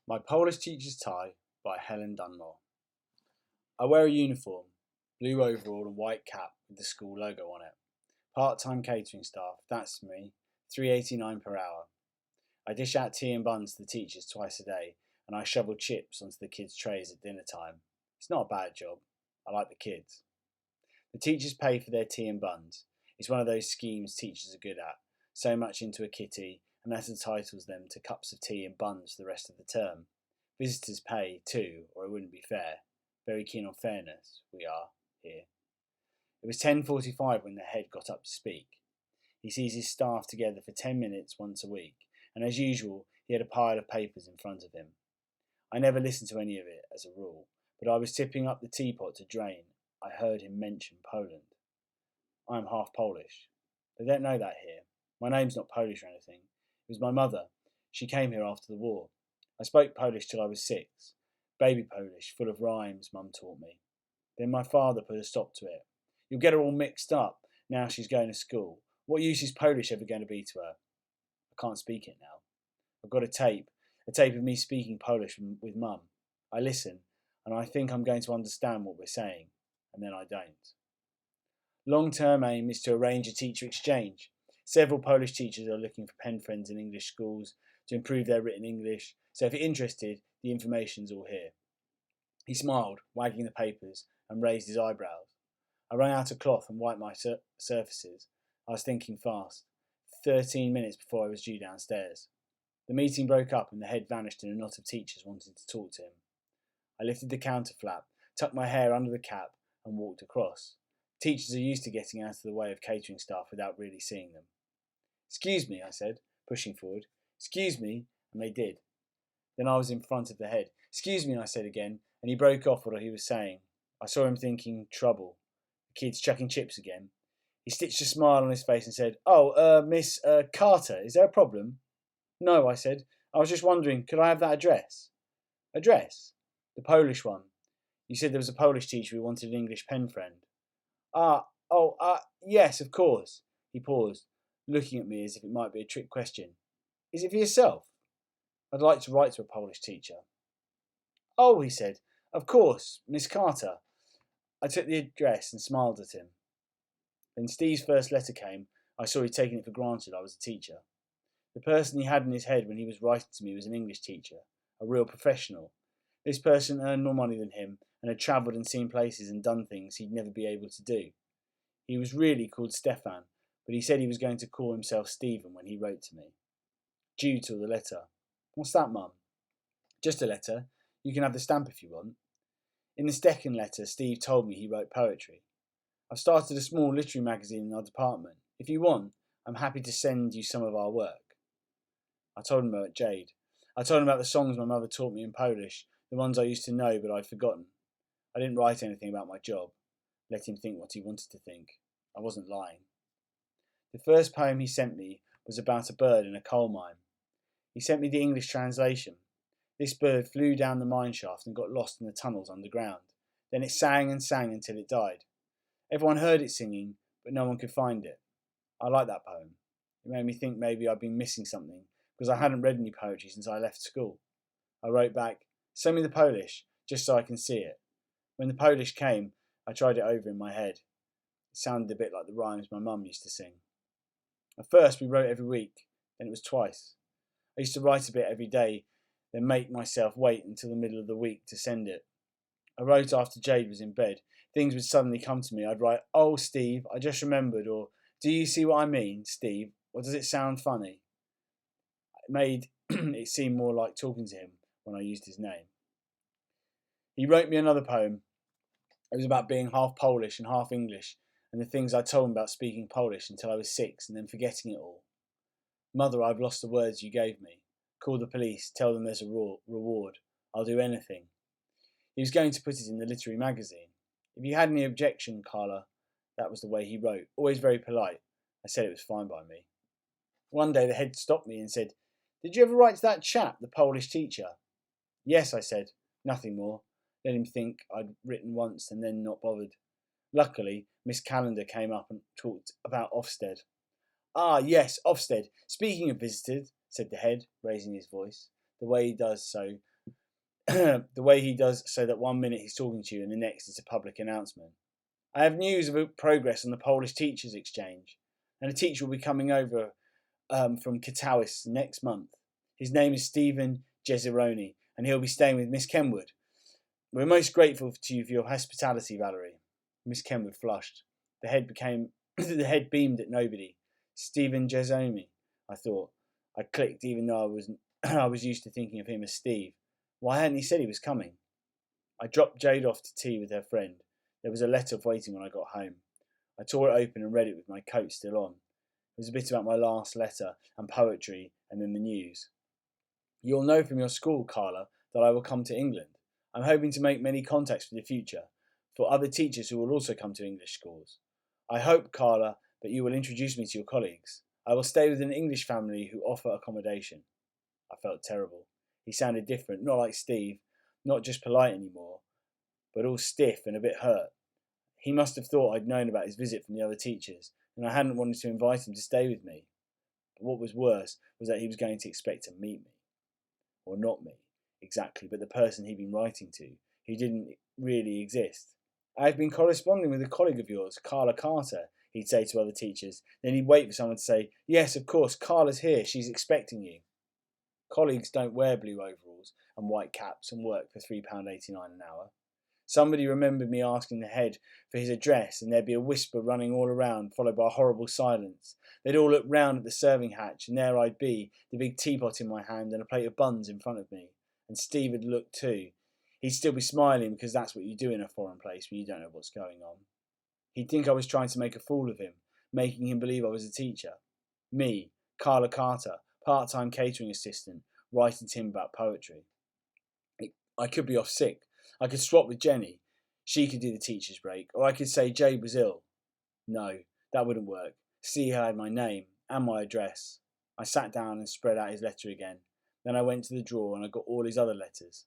My Polish Teacher's Tie by Helen Dunmore. I wear a uniform, blue overall and white cap with the school logo on it. Part-time catering staff, that's me, $3.89 per hour. I dish out tea and buns to the teachers twice a day, and I shovel chips onto the kids' trays at dinner time. It's not a bad job. I like the kids. The teachers pay for their tea and buns. It's one of those schemes teachers are good at, so much into a kitty, and that entitles them to cups of tea and buns for the rest of the term. Visitors pay too, or it wouldn't be fair. Very keen on fairness, we are, here. It was 10:45 when the head got up to speak. He sees his staff together for 10 minutes once a week, and as usual, he had a pile of papers in front of him. I never listened to any of it, as a rule, but I was tipping up the teapot to drain. I heard him mention Poland. I am half Polish. They don't know that here. My name's not Polish or anything. It was my mother. She came here after the war. I spoke Polish till I was 6. Baby Polish, full of rhymes, Mum taught me. Then my father put a stop to it. You'll get her all mixed up now she's going to school. What use is Polish ever going to be to her? I can't speak it now. I've got a tape of me speaking Polish with Mum. I listen, and I think I'm going to understand what we're saying, and then I don't. Long-term aim is to arrange a teacher exchange. Several Polish teachers are looking for pen friends in English schools to improve their written English, so if you're interested, the information's all here. He smiled, wagging the papers, and raised his eyebrows. I wrung out a cloth and wiped my surfaces. I was thinking fast. 13 minutes before I was due downstairs. The meeting broke up and the head vanished in a knot of teachers wanting to talk to him. I lifted the counter flap, tucked my hair under the cap, and walked across. Teachers are used to getting out of the way of catering staff without really seeing them. Excuse me, I said, pushing forward. Excuse me, and they did. Then I was in front of the head. Excuse me, I said again, and he broke off what he was saying. I saw him thinking, trouble. The kid's chucking chips again. He stitched a smile on his face and said, Miss Carter, is there a problem? No, I said. I was just wondering, could I have that address? Address? The Polish one. You said there was a Polish teacher who wanted an English pen friend. Yes, of course. He paused, looking at me as if it might be a trick question. Is it for yourself? I'd like to write to a Polish teacher. Oh, he said, of course, Miss Carter. I took the address and smiled at him. When Steve's first letter came, I saw he'd taken it for granted I was a teacher. The person he had in his head when he was writing to me was an English teacher, a real professional. This person earned more money than him and had travelled and seen places and done things he'd never be able to do. He was really called Stefan, but he said he was going to call himself Stephen when he wrote to me. Jude saw the letter. What's that, Mum? Just a letter. You can have the stamp if you want. In the second letter, Steve told me he wrote poetry. I've started a small literary magazine in our department. If you want, I'm happy to send you some of our work. I told him about Jade. I told him about the songs my mother taught me in Polish, the ones I used to know but I'd forgotten. I didn't write anything about my job. Let him think what he wanted to think. I wasn't lying. The first poem he sent me was about a bird in a coal mine. He sent me the English translation. This bird flew down the mine shaft and got lost in the tunnels underground. Then it sang and sang until it died. Everyone heard it singing, but no one could find it. I liked that poem. It made me think maybe I'd been missing something, because I hadn't read any poetry since I left school. I wrote back, send me the Polish, just so I can see it. When the Polish came, I tried it over in my head. It sounded a bit like the rhymes my mum used to sing. At first we wrote every week, then it was twice. I used to write a bit every day, then make myself wait until the middle of the week to send it. I wrote after Jade was in bed. Things would suddenly come to me. I'd write, oh, Steve, I just remembered, or do you see what I mean, Steve, or does it sound funny? It made it seem more like talking to him when I used his name. He wrote me another poem. It was about being half Polish and half English, and the things I told him about speaking Polish until I was 6 and then forgetting it all. Mother, I've lost the words you gave me. Call the police, tell them there's a reward. I'll do anything. He was going to put it in the literary magazine. If you had any objection, Carla, that was the way he wrote, always very polite. I said it was fine by me. One day the head stopped me and said, did you ever write to that chap, the Polish teacher? Yes, I said, nothing more. Let him think I'd written once and then not bothered. Luckily, Miss Callender came up and talked about Ofsted. Ah, yes, Ofsted. Speaking of visitors, said the head, raising his voice, the way he does so the way he does, so that 1 minute he's talking to you and the next is a public announcement. I have news of progress on the Polish teachers' exchange, and a teacher will be coming over from Katowice next month. His name is Stephen Jezeroni, and he'll be staying with Miss Kenwood. We're most grateful to you for your hospitality, Valerie. Miss Kenwood flushed. The head beamed at nobody. Stephen Jezeroni, I thought. I clicked, even though I was used to thinking of him as Steve. Why hadn't he said he was coming? I dropped Jade off to tea with her friend. There was a letter waiting when I got home. I tore it open and read it with my coat still on. It was a bit about my last letter and poetry and then the news. You'll know from your school, Carla, that I will come to England. I'm hoping to make many contacts for the future, for other teachers who will also come to English schools. I hope, Carla, that you will introduce me to your colleagues. I will stay with an English family who offer accommodation. I felt terrible. He sounded different, not like Steve, not just polite anymore, but all stiff and a bit hurt. He must have thought I'd known about his visit from the other teachers, and I hadn't wanted to invite him to stay with me. But what was worse was that he was going to expect to meet me. Or not me, exactly, but the person he'd been writing to, who didn't really exist. I've been corresponding with a colleague of yours, Carla Carter, he'd say to other teachers. Then he'd wait for someone to say, yes, of course, Carla's here, she's expecting you. Colleagues don't wear blue overalls and white caps and work for £3.89 an hour. Somebody remembered me asking the head for his address, and there'd be a whisper running all around, followed by a horrible silence. They'd all look round at the serving hatch, and there I'd be, the big teapot in my hand and a plate of buns in front of me. And Steve had looked too. He'd still be smiling, because that's what you do in a foreign place when you don't know what's going on. He'd think I was trying to make a fool of him, making him believe I was a teacher. Me, Carla Carter, part-time catering assistant, writing to him about poetry. I could be off sick. I could swap with Jenny. She could do the teacher's break. Or I could say Jade was ill. No, that wouldn't work. Steve had my name and my address. I sat down and spread out his letter again. Then I went to the drawer and I got all his other letters.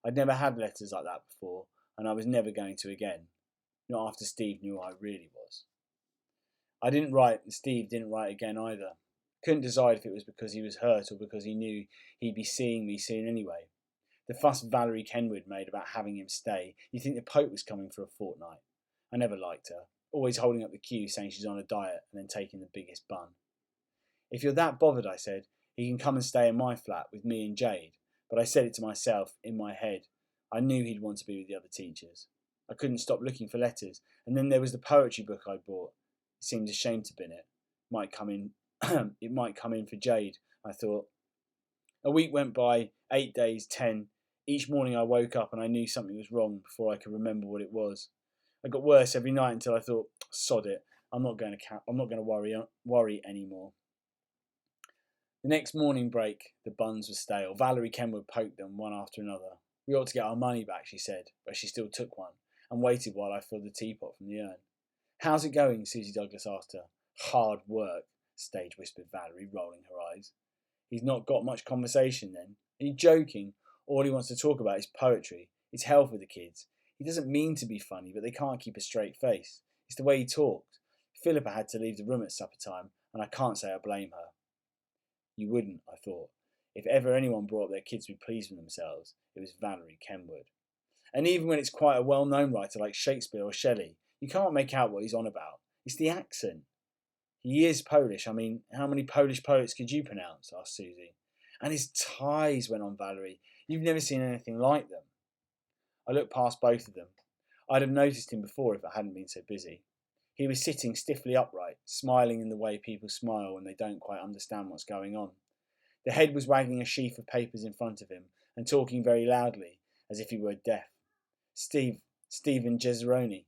I'd never had letters like that before, and I was never going to again. Not after Steve knew who I really was. I didn't write, and Steve didn't write again either. Couldn't decide if it was because he was hurt or because he knew he'd be seeing me soon anyway. The fuss Valerie Kenwood made about having him stay, you'd think the Pope was coming for a fortnight. I never liked her, always holding up the queue saying she's on a diet and then taking the biggest bun. If you're that bothered, I said, he can come and stay in my flat with me and Jade. But I said it to myself, in my head. I knew he'd want to be with the other teachers. I couldn't stop looking for letters, and then there was the poetry book I'd bought. It seemed a shame to bin it. It might come in for Jade, I thought. A week went by, 8 days, 10. Each morning I woke up and I knew something was wrong before I could remember what it was. I got worse every night until I thought, sod it, I'm not going to worry anymore. The next morning break, the buns were stale. Valerie Kenwood poked them one after another. We ought to get our money back, she said, but she still took one and waited while I filled the teapot from the urn. How's it going? Susie Douglas asked her. Hard work, stage whispered Valerie, rolling her eyes. He's not got much conversation then. Are you joking? All he wants to talk about is poetry. His health with the kids. He doesn't mean to be funny, but they can't keep a straight face. It's the way he talked. Philippa had to leave the room at supper time, and I can't say I blame her. You wouldn't, I thought. If ever anyone brought up their kids to be pleased with themselves, it was Valerie Kenwood. And even when it's quite a well-known writer like Shakespeare or Shelley, you can't make out what he's on about. It's the accent. He is Polish. I mean, how many Polish poets could you pronounce? Asked Susie. And his ties, went on Valerie. You've never seen anything like them. I looked past both of them. I'd have noticed him before if I hadn't been so busy. He was sitting stiffly upright, smiling in the way people smile when they don't quite understand what's going on. The head was wagging a sheaf of papers in front of him and talking very loudly, as if he were deaf. Stephen Jezeroni.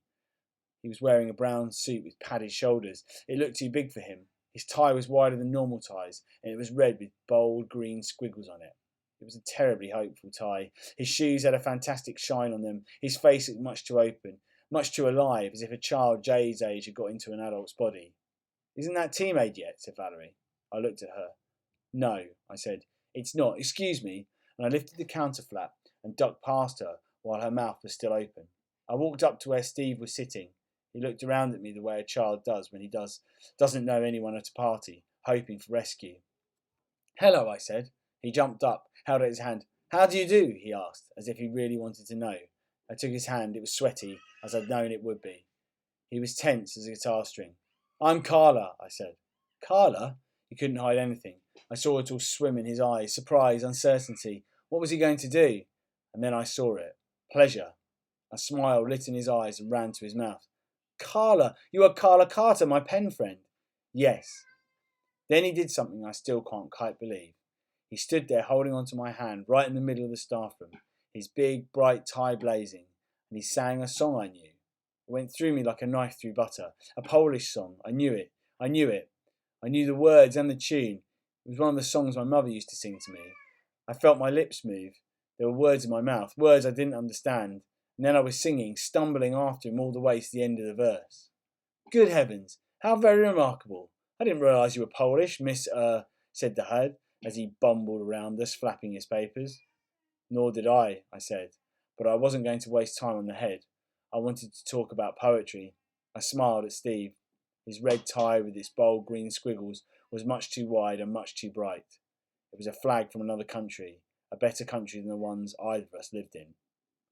He was wearing a brown suit with padded shoulders. It looked too big for him. His tie was wider than normal ties, and it was red with bold green squiggles on it. It was a terribly hopeful tie. His shoes had a fantastic shine on them. His face looked much too open, much too alive, as if a child Jay's age had got into an adult's body. Isn't that tea made yet? Said Valerie. I looked at her. No, I said. It's not. Excuse me. And I lifted the counter flap and ducked past her while her mouth was still open. I walked up to where Steve was sitting. He looked around at me the way a child does when he doesn't know anyone at a party, hoping for rescue. Hello, I said. He jumped up, held out his hand. How do you do? He asked, as if he really wanted to know. I took his hand. It was sweaty, as I'd known it would be. He was tense as a guitar string. I'm Carla, I said. Carla? He couldn't hide anything. I saw it all swim in his eyes, surprise, uncertainty. What was he going to do? And then I saw it. Pleasure. A smile lit in his eyes and ran to his mouth. Carla, you are Carla Carter, my pen friend. Yes. Then he did something I still can't quite believe. He stood there holding onto my hand right in the middle of the staff room, his big, bright tie blazing, and he sang a song I knew. It went through me like a knife through butter. A Polish song. I knew it. I knew it. I knew the words and the tune. It was one of the songs my mother used to sing to me. I felt my lips move. There were words in my mouth, words I didn't understand. And then I was singing, stumbling after him all the way to the end of the verse. Good heavens, how very remarkable. I didn't realise you were Polish, Miss, said the Hud, as he bumbled around us, flapping his papers. Nor did I said, but I wasn't going to waste time on the head. I wanted to talk about poetry. I smiled at Steve. His red tie with its bold green squiggles was much too wide and much too bright. It was a flag from another country, a better country than the ones either of us lived in.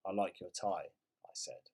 I like your tie, I said.